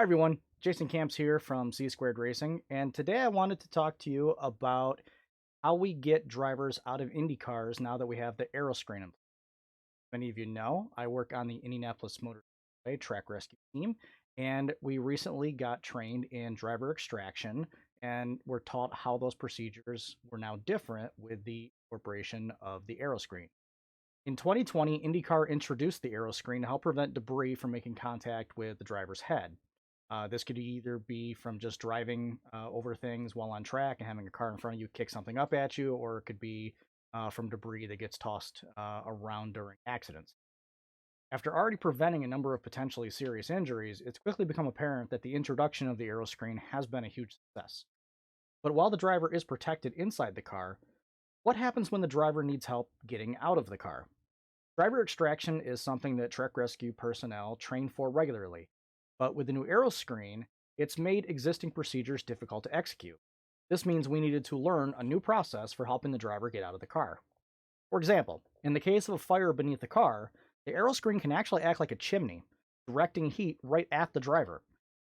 Hi everyone, Jason Camps here from C Squared Racing, and today I wanted to talk to you about how we get drivers out of Indy cars now that we have the Aeroscreen in place. Many of you know, I work on the Indianapolis Motor Speedway track rescue team, and we recently got trained in driver extraction, and we're taught how those procedures were now different with the incorporation of the Aeroscreen. In 2020, IndyCar introduced the Aeroscreen to help prevent debris from making contact with the driver's head. This could either be from just driving over things while on track and having a car in front of you kick something up at you, or it could be from debris that gets tossed around during accidents. After already preventing a number of potentially serious injuries, it's quickly become apparent that the introduction of the Aeroscreen has been a huge success. But while the driver is protected inside the car, what happens when the driver needs help getting out of the car? Driver extraction is something that Trek Rescue personnel train for regularly, but with the new Aero screen, it's made existing procedures difficult to execute. This means we needed to learn a new process for helping the driver get out of the car. For example, in the case of a fire beneath the car, the Aero screen can actually act like a chimney, directing heat right at the driver.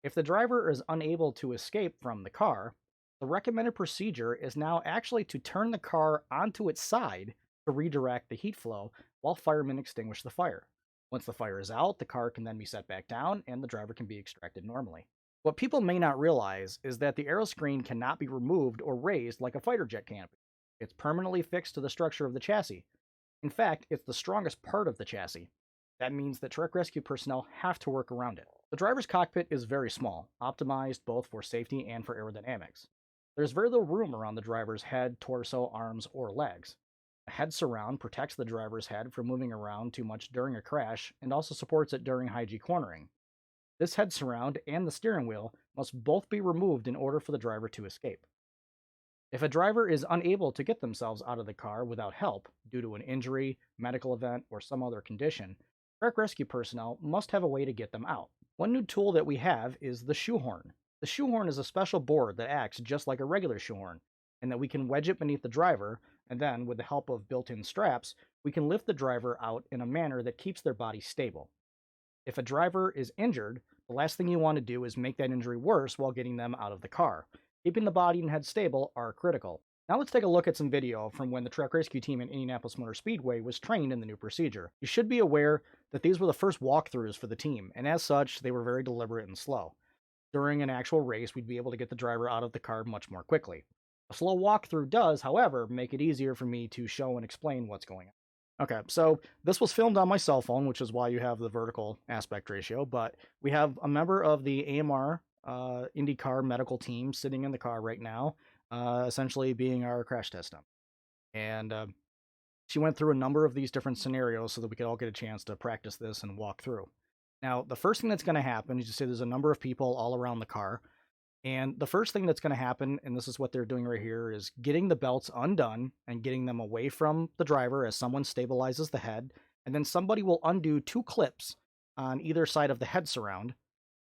If the driver is unable to escape from the car, the recommended procedure is now actually to turn the car onto its side to redirect the heat flow while firemen extinguish the fire. Once the fire is out, the car can then be set back down and the driver can be extracted normally. What people may not realize is that the aeroscreen cannot be removed or raised like a fighter jet canopy. It's permanently fixed to the structure of the chassis. In fact, it's the strongest part of the chassis. That means that truck rescue personnel have to work around it. The driver's cockpit is very small, optimized both for safety and for aerodynamics. There's very little room around the driver's head, torso, arms, or legs. A head surround protects the driver's head from moving around too much during a crash and also supports it during high G cornering. This head surround and the steering wheel must both be removed in order for the driver to escape. If a driver is unable to get themselves out of the car without help due to an injury, medical event, or some other condition, truck rescue personnel must have a way to get them out. One new tool that we have is the shoehorn. The shoehorn is a special board that acts just like a regular shoehorn, and that we can wedge it beneath the driver, and then, with the help of built-in straps, we can lift the driver out in a manner that keeps their body stable. If a driver is injured, the last thing you want to do is make that injury worse while getting them out of the car. Keeping the body and head stable are critical. Now let's take a look at some video from when the truck rescue team in Indianapolis Motor Speedway was trained in the new procedure. You should be aware that these were the first walkthroughs for the team, and as such, they were very deliberate and slow. During an actual race, we'd be able to get the driver out of the car much more quickly. A slow walkthrough does, however, make it easier for me to show and explain what's going on. Okay, so this was filmed on my cell phone, which is why you have the vertical aspect ratio, but we have a member of the AMR INDYCAR medical team sitting in the car right now, essentially being our crash test dummy. And she went through a number of these different scenarios so that we could all get a chance to practice this and walk through. Now, the first thing that's going to happen is you see there's a number of people all around the car. And the first thing that's going to happen, and this is what they're doing right here, is getting the belts undone and getting them away from the driver as someone stabilizes the head. And then somebody will undo two clips on either side of the head surround,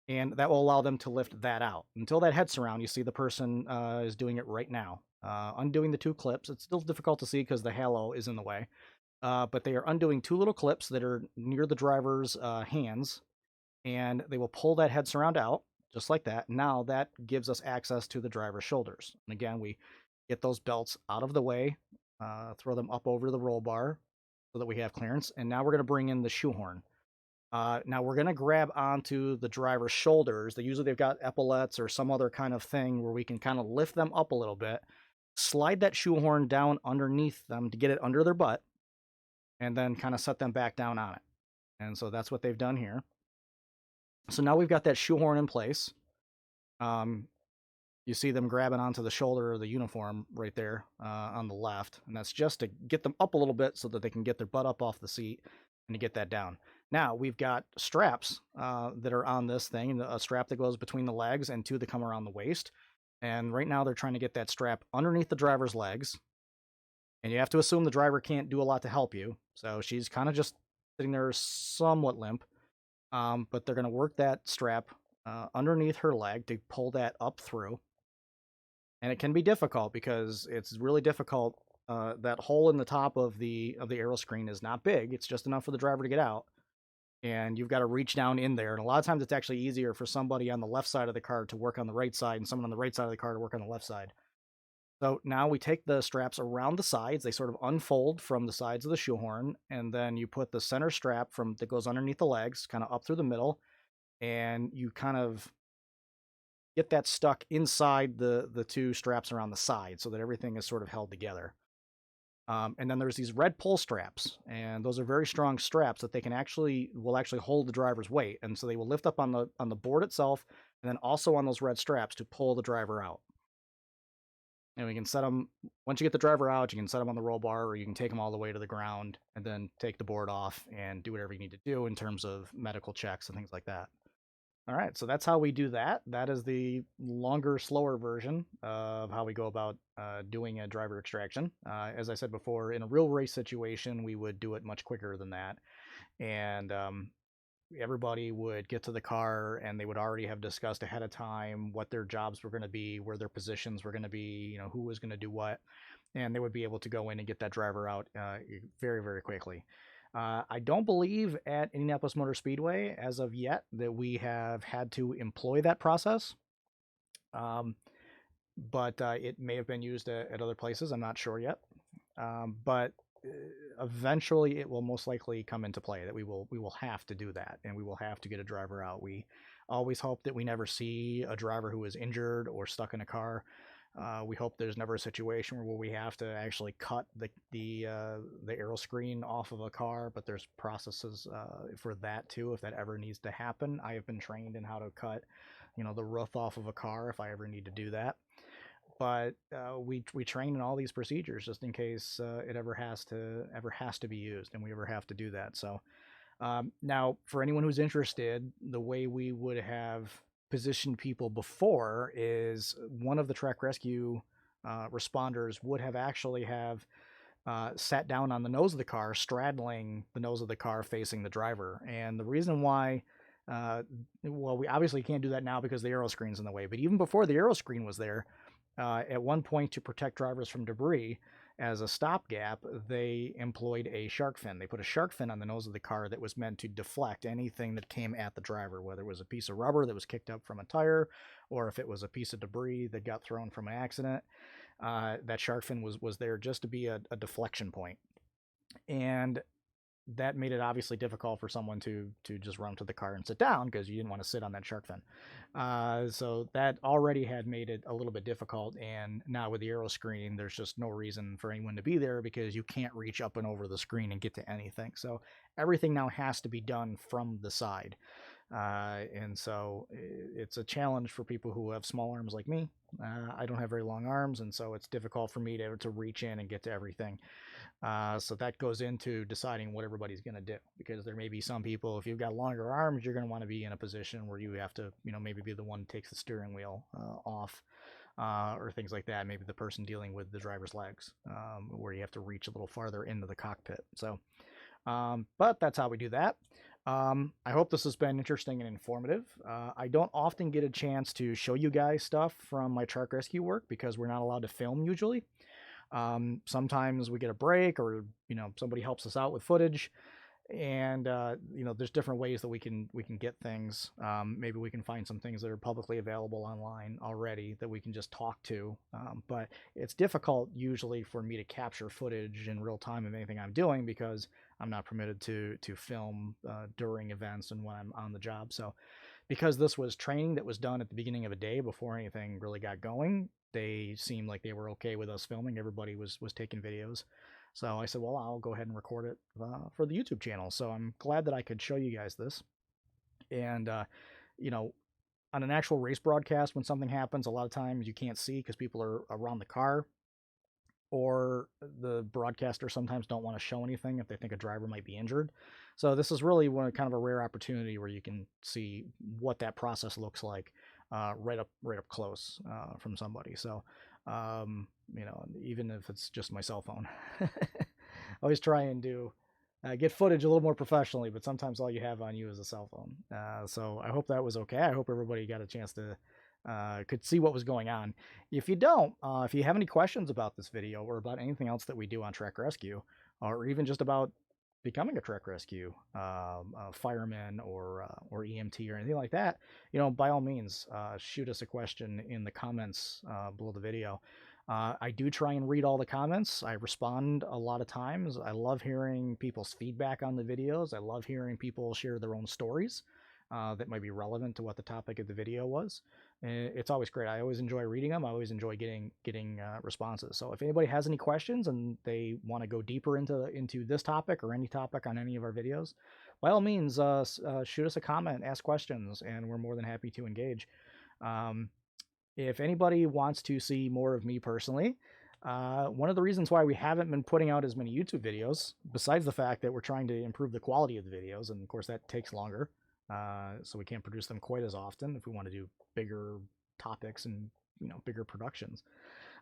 and that will allow them to lift that out. Until that head surround, you see the person is doing it right now. Undoing the two clips. It's still difficult to see because the halo is in the way. But they are undoing two little clips that are near the driver's hands, and they will pull that head surround out, just like that. Now that gives us access to the driver's shoulders. And again, we get those belts out of the way, throw them up over the roll bar so that we have clearance. And now we're going to bring in the shoehorn. Now we're going to grab onto the driver's shoulders. Usually they've got epaulets or some other kind of thing where we can kind of lift them up a little bit, slide that shoehorn down underneath them to get it under their butt, and then kind of set them back down on it. And so that's what they've done here. So now we've got that shoehorn in place. You see them grabbing onto the shoulder of the uniform right there on the left. And that's just to get them up a little bit so that they can get their butt up off the seat and to get that down. Now we've got straps that are on this thing, a strap that goes between the legs and two that come around the waist. And right now they're trying to get that strap underneath the driver's legs. And you have to assume the driver can't do a lot to help you. So she's kind of just sitting there somewhat limp. But they're going to work that strap underneath her leg to pull that up through. And it can be difficult because it's really difficult. That hole in the top of the Aeroscreen is not big. It's just enough for the driver to get out. and you've got to reach down in there. And a lot of times it's actually easier for somebody on the left side of the car to work on the right side and someone on the right side of the car to work on the left side. So now we take the straps around the sides. They sort of unfold from the sides of the shoehorn, and then you put the center strap from that goes underneath the legs, kind of up through the middle, and you kind of get that stuck inside the two straps around the side so that everything is sort of held together. And then there's these red pull straps, and those are very strong straps that they can actually will actually hold the driver's weight, and so they will lift up on the board itself, and then also on those red straps to pull the driver out. And we can set them once you get the driver out, you can set them on the roll bar, or you can take them all the way to the ground and then take the board off and do whatever you need to do in terms of medical checks and things like that. All right, so that's how we do that. That is the longer, slower version of how we go about doing a driver extraction. As I said before, in a real race situation, we would do it much quicker than that. And everybody would get to the car and they would already have discussed ahead of time what their jobs were going to be, where their positions were going to be, who was going to do what. And they would be able to go in and get that driver out very, very quickly. I don't believe at Indianapolis Motor Speedway as of yet that we have had to employ that process. But it may have been used at other places. I'm not sure yet. But eventually it will most likely come into play that we will have to do that, and we will have to get a driver out. We always hope that we never see a driver who is injured or stuck in a car. We hope there's never a situation where we have to actually cut the Aeroscreen off of a car, but there's processes for that too if that ever needs to happen. I have been trained in how to cut, the roof off of a car if I ever need to do that. But we train in all these procedures just in case it ever has to be used, and we ever have to do that. So now, for anyone who's interested, the way we would have positioned people before is one of the track rescue responders would have actually have sat down on the nose of the car, straddling the nose of the car facing the driver. And the reason why, well, we obviously can't do that now because the Aeroscreen's in the way, but even before the Aeroscreen was there, at one point to protect drivers from debris, as a stopgap, they employed a shark fin. They put a shark fin on the nose of the car that was meant to deflect anything that came at the driver, whether it was a piece of rubber that was kicked up from a tire, or if it was a piece of debris that got thrown from an accident. That shark fin was there just to be a deflection point. And that made it obviously difficult for someone to just run to the car and sit down because you didn't want to sit on that shark fin. So that already had made it a little bit difficult. And now with the Aeroscreen, there's just no reason for anyone to be there because you can't reach up and over the screen and get to anything. So everything now has to be done from the side. And so it's a challenge for people who have small arms like me. I don't have very long arms, and so it's difficult for me to reach in and get to everything. So that goes into deciding what everybody's going to do, because there may be some people, if you've got longer arms, you're going to want to be in a position where you have to, maybe be the one who takes the steering wheel off, or things like that. Maybe the person dealing with the driver's legs, where you have to reach a little farther into the cockpit. So, but that's how we do that. I hope this has been interesting and informative. I don't often get a chance to show you guys stuff from my truck rescue work because we're not allowed to film usually. Sometimes we get a break, or somebody helps us out with footage, and there's different ways that we can get things. Maybe we can find some things that are publicly available online already that we can just talk to, but it's difficult usually for me to capture footage in real time of anything I'm doing because I'm not permitted to film during events and when I'm on the job. So because this was training that was done at the beginning of a day before anything really got going, they seemed like they were okay with us filming. Everybody was taking videos. So I said, well, I'll go ahead and record it for the YouTube channel. So I'm glad that I could show you guys this. And, on an actual race broadcast, when something happens, a lot of times you can't see because people are around the car, or the broadcaster sometimes don't want to show anything if they think a driver might be injured. So this is really kind of a rare opportunity where you can see what that process looks like right up close from somebody. So even if it's just my cell phone, I always try and get footage a little more professionally, but sometimes all you have on you is a cell phone. So I hope that was okay. I hope everybody got a chance to could see what was going on. If you don't, if you have any questions about this video or about anything else that we do on Track Rescue, or even just about becoming a truck rescue fireman or EMT or anything like that, by all means, shoot us a question in the comments below the video. I do try and read all the comments. I respond a lot of times. I love hearing people's feedback on the videos. I love hearing people share their own stories that might be relevant to what the topic of the video was. It's always great. I always enjoy reading them. I always enjoy getting responses. So if anybody has any questions and they want to go deeper into this topic or any topic on any of our videos, by all means, shoot us a comment, ask questions, and we're more than happy to engage. If anybody wants to see more of me personally, one of the reasons why we haven't been putting out as many YouTube videos, besides the fact that we're trying to improve the quality of the videos, and of course that takes longer, so we can't produce them quite as often if we want to do bigger topics and bigger productions.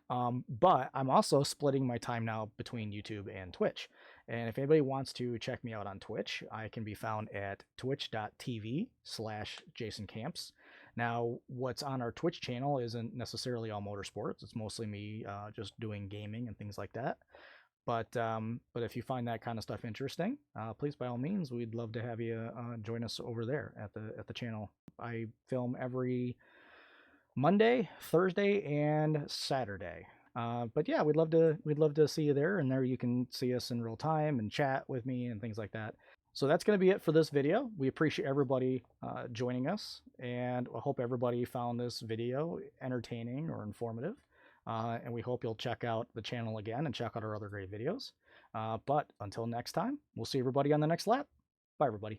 But I'm also splitting my time now between YouTube and Twitch. And if anybody wants to check me out on Twitch, I can be found at twitch.tv/JasonCamps. Now, what's on our Twitch channel isn't necessarily all motorsports. It's mostly me just doing gaming and things like that. But if you find that kind of stuff interesting, please, by all means, we'd love to have you join us over there at the channel. I film every Monday, Thursday, and Saturday. But yeah, we'd love to see you there, and there you can see us in real time and chat with me and things like that. So that's going to be it for this video. We appreciate everybody joining us, and I hope everybody found this video entertaining or informative. And we hope you'll check out the channel again and check out our other great videos. But until next time, we'll see everybody on the next lap. Bye, everybody.